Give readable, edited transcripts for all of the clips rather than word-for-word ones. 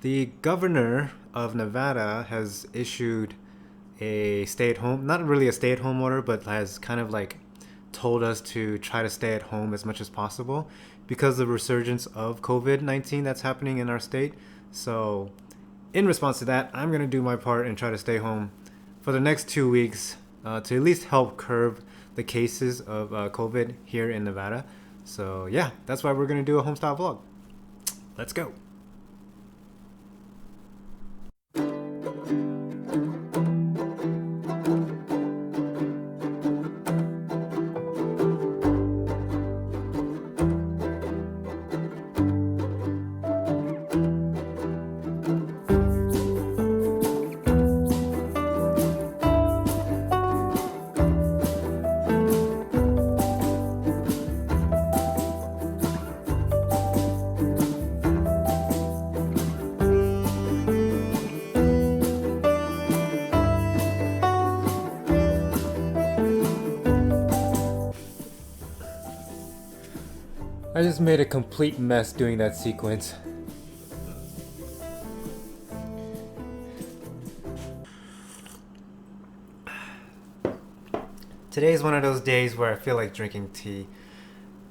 The governor of Nevada has issued a stay at home, not really a stay at home order, but has kind of like told us to try to stay at home as much as possible because of the resurgence of COVID-19 that's happening in our state. So, in response to that, I'm going to do my part and try to stay home for the next 2 weeks to at least help curb the cases of COVID here in Nevada. So, yeah, that's why we're going to do a homestyle vlog. Let's go. I just made a complete mess doing that sequence. Today is one of those days where I feel like drinking tea.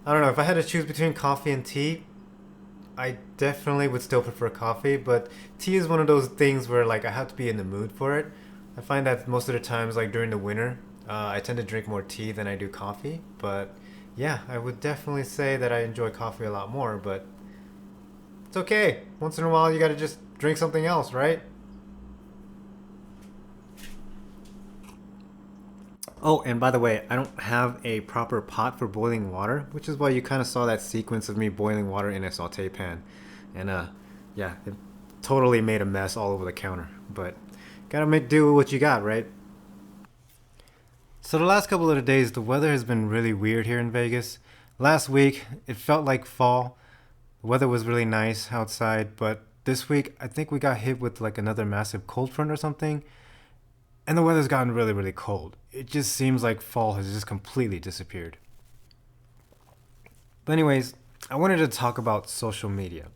I don't know, if I had to choose between coffee and tea, I definitely would still prefer coffee, but tea is one of those things where like I have to be in the mood for it. I find that most of the times, like during the winter, I tend to drink more tea than I do coffee, but yeah, I would definitely say that I enjoy coffee a lot more, but it's okay. Once in a while, you gotta just drink something else, right? Oh, and by the way, I don't have a proper pot for boiling water, which is why you kind of saw that sequence of me boiling water in a saute pan. And yeah, it totally made a mess all over the counter. But gotta make do with what you got, right? So the last couple of days, the weather has been really weird here in Vegas. Last week, it felt like fall. The weather was really nice outside, but this week, I think we got hit with like another massive cold front or something. And the weather's gotten really, really cold. It just seems like fall has just completely disappeared. But anyways, I wanted to talk about social media.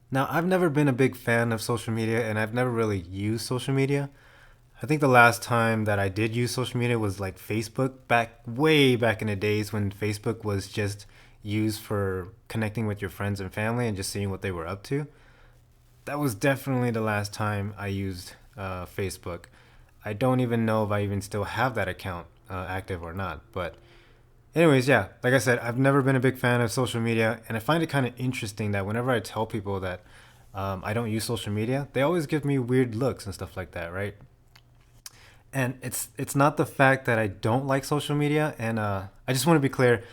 Now, I've never been a big fan of social media and I've never really used social media. I think the last time that I did use social media was like Facebook, way back in the days when Facebook was just used for connecting with your friends and family and just seeing what they were up to. That was definitely the last time I used Facebook. I don't even know if I even still have that account active or not. But anyways, yeah, like I said, I've never been a big fan of social media, and I find it kind of interesting that whenever I tell people that I don't use social media, they always give me weird looks and stuff like that, right? And it's not the fact that I don't like social media, and I just want to be clear,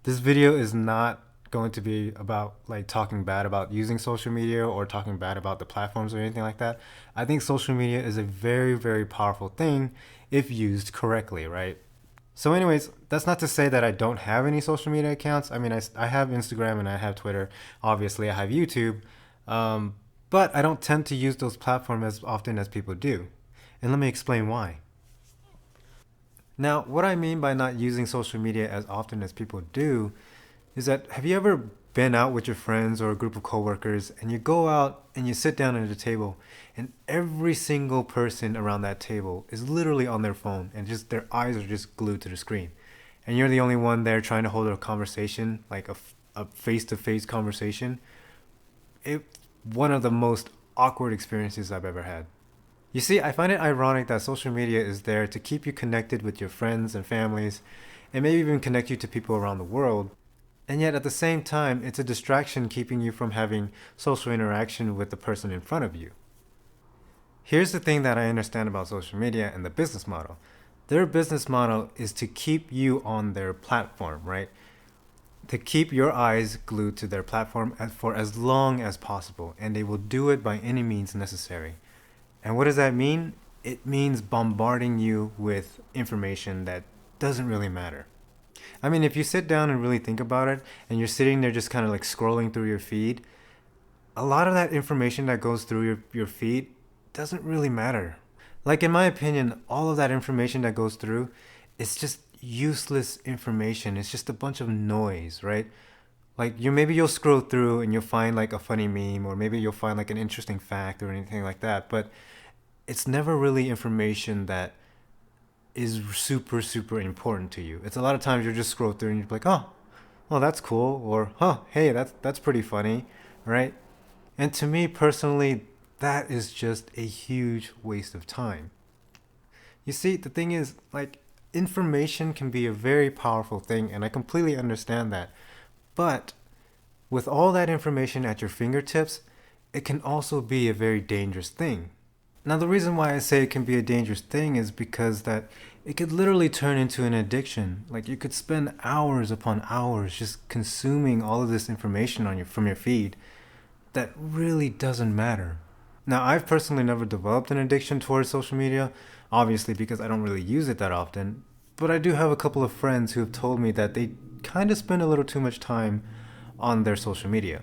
this video is not going to be about like talking bad about using social media or talking bad about the platforms or anything like that. I think social media is a very, very powerful thing if used correctly, right? So anyways, that's not to say that I don't have any social media accounts. I mean, I have Instagram and I have Twitter. Obviously, I have YouTube. But I don't tend to use those platforms as often as people do. And let me explain why. Now, what I mean by not using social media as often as people do is that have you ever been out with your friends or a group of coworkers and you go out and you sit down at a table and every single person around that table is literally on their phone and just their eyes are just glued to the screen, and you're the only one there trying to hold a conversation, like a face-to-face conversation? It's one of the most awkward experiences I've ever had. You see, I find it ironic that social media is there to keep you connected with your friends and families and maybe even connect you to people around the world. And yet at the same time, it's a distraction keeping you from having social interaction with the person in front of you. Here's the thing that I understand about social media and the business model. Their business model is to keep you on their platform, right? To keep your eyes glued to their platform for as long as possible, and they will do it by any means necessary. And what does that mean? It means bombarding you with information that doesn't really matter. I mean, if you sit down and really think about it, and you're sitting there just kind of like scrolling through your feed, a lot of that information that goes through your feed doesn't really matter. Like, in my opinion, all of that information that goes through, it's just useless information. It's just a bunch of noise, right? Like maybe you'll scroll through and you'll find like a funny meme, or maybe you'll find like an interesting fact or anything like that, but it's never really information that is super super important to you. It's a lot of times you just scroll through and you're like, oh, well that's cool, or huh, hey, that's pretty funny, right? And to me personally, that is just a huge waste of time. You see, the thing is, like, information can be a very powerful thing, and I completely understand that. But with all that information at your fingertips, it can also be a very dangerous thing. Now, the reason why I say it can be a dangerous thing is because that it could literally turn into an addiction. Like you could spend hours upon hours just consuming all of this information on from your feed that really doesn't matter. Now, I've personally never developed an addiction towards social media, obviously because I don't really use it that often, but I do have a couple of friends who have told me that they kind of spend a little too much time on their social media.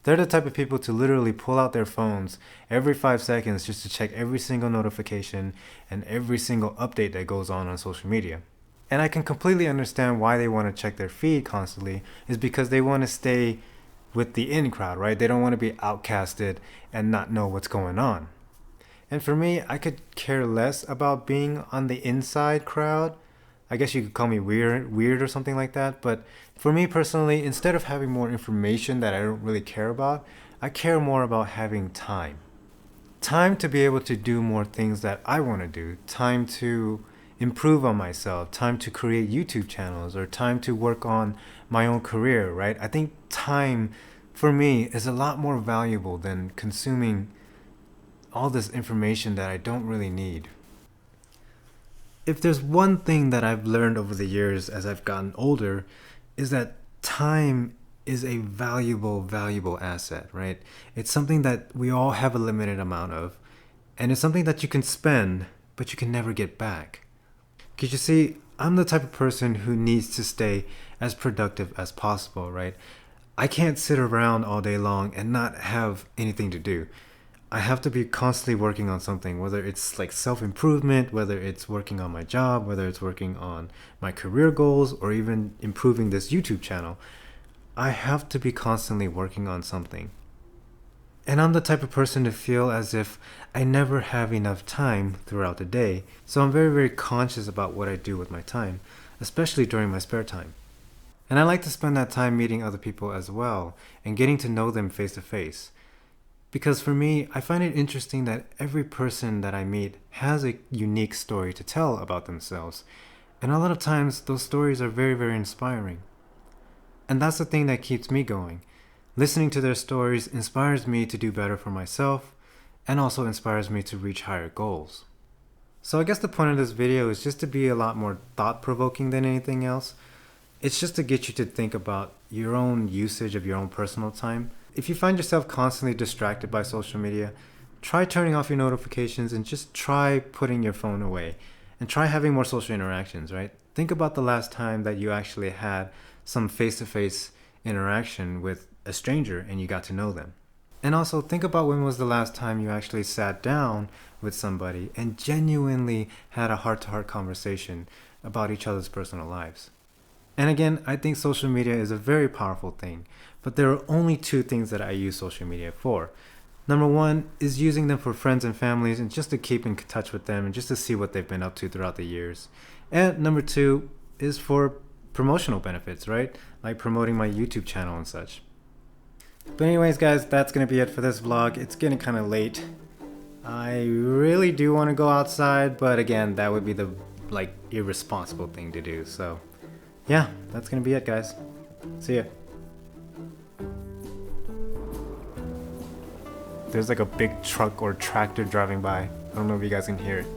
They're the type of people to literally pull out their phones every 5 seconds just to check every single notification and every single update that goes on social media. And I can completely understand why they want to check their feed constantly, is because they want to stay with the in crowd, right? They don't want to be outcasted and not know what's going on. And for me, I could care less about being on the inside crowd. I guess you could call me weird or something like that. But for me personally, instead of having more information that I don't really care about, I care more about having time. Time to be able to do more things that I want to do. Time to improve on myself. Time to create YouTube channels, or time to work on my own career, right? I think time for me is a lot more valuable than consuming all this information that I don't really need. If there's one thing that I've learned over the years as I've gotten older, is that time is a valuable asset, right? It's something that we all have a limited amount of, and it's something that you can spend, but you can never get back. Because you see, I'm the type of person who needs to stay as productive as possible, right? I can't sit around all day long and not have anything to do. I have to be constantly working on something, whether it's like self-improvement, whether it's working on my job, whether it's working on my career goals, or even improving this YouTube channel. I have to be constantly working on something. And I'm the type of person to feel as if I never have enough time throughout the day. So I'm very conscious about what I do with my time, especially during my spare time. And I like to spend that time meeting other people as well and getting to know them face to face. Because for me, I find it interesting that every person that I meet has a unique story to tell about themselves. And a lot of times, those stories are very inspiring. And that's the thing that keeps me going. Listening to their stories inspires me to do better for myself, and also inspires me to reach higher goals. So I guess the point of this video is just to be a lot more thought-provoking than anything else. It's just to get you to think about your own usage of your own personal time. If you find yourself constantly distracted by social media, try turning off your notifications and just try putting your phone away. And try having more social interactions, right? Think about the last time that you actually had some face-to-face interaction with a stranger and you got to know them. And also think about when was the last time you actually sat down with somebody and genuinely had a heart-to-heart conversation about each other's personal lives. And again, I think social media is a very powerful thing, but there are only two things that I use social media for. Number one is using them for friends and families and just to keep in touch with them and just to see what they've been up to throughout the years. And number two is for promotional benefits, right? Like promoting my YouTube channel and such. But anyways, guys, that's going to be it for this vlog. It's getting kind of late. I really do want to go outside, but again, that would be the irresponsible thing to do. So yeah, that's going to be it, guys. See ya. There's like a big truck or tractor driving by. I don't know if you guys can hear it.